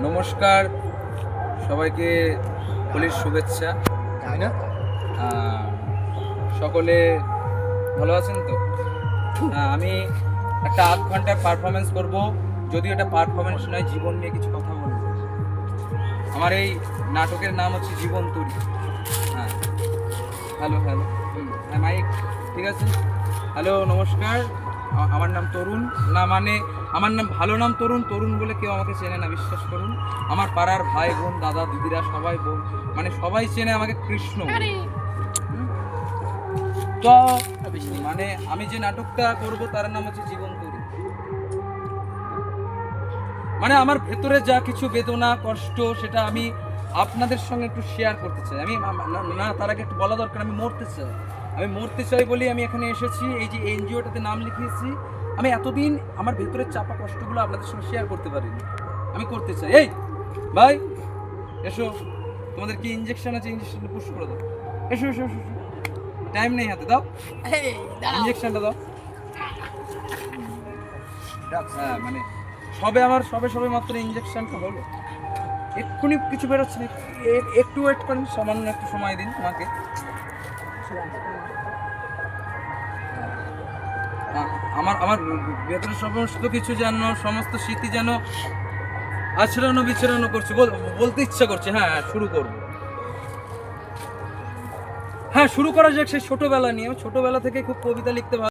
নমস্কার সবাইকে, হোলির শুভেচ্ছা। সকলে ভালো আছেন তো? আমি একটা আধ ঘন্টার পারফরমেন্স করব, যদিও এটা পারফরমেন্স নয়, জীবন নিয়ে কিছু কথা বলবো। আমার এই নাটকের নাম হচ্ছে জীবন তরি। হ্যাঁ, হ্যালো হ্যালো, হ্যাঁ মাইক ঠিক আছে। হ্যালো নমস্কার, আমার নাম তরুণ। না মানে আমার নাম ভালো নাম তরুণ। তরুণ বলে কেউ আমাকে চেনে না, বিশ্বাস করুন। আমার পাড়ার ভাই বোন দাদা দিদিরা সবাই মানে সবাই চেনে আমাকে কৃষ্ণ। তো মানে আমি যে নাটকটা করব তার নাম হচ্ছে জীবন তরি। মানে আমার ভেতরে যা কিছু বেদনা কষ্ট সেটা আমি আপনাদের সঙ্গে একটু শেয়ার করতে চাই। আমি না তার আগে একটু বলা দরকার, আমি মরতে চাই বলে আমি এখানে এসেছি। এই যে এনজিওটাতে নাম লিখিয়েছি। আমি এতদিন আমার ভেতরের চাপা কষ্টগুলো আপনাদের সঙ্গে শেয়ার করতে পারিনি, আমি করতে চাই। এই ভাই এসো, তোমাদের কি ইঞ্জেকশন আছে? ইঞ্জেকশনটা পুশ করে দাও। এসো এসো এসো, টাইম নেই হাতে, দাও ইঞ্জেকশনটা দাও। হ্যাঁ মানে সবে মাত্র ইঞ্জেকশনটা হলো, এক্ষুনি কিছু বেরোচ্ছে না। একটু ওয়েট করেন, সামান্য একটু সময় দিন আমাকে। আমার ভেতরে সমস্ত কিছু যেন, সমস্ত স্মৃতি যেন আছড়ানো বিছড়ানো করছে, বলতে ইচ্ছা করছে। হ্যাঁ শুরু করবো। হ্যাঁ শুরু করা যাক সেই ছোটবেলা নিয়ে। ছোটবেলা থেকে খুব কবিতা লিখতে ভালো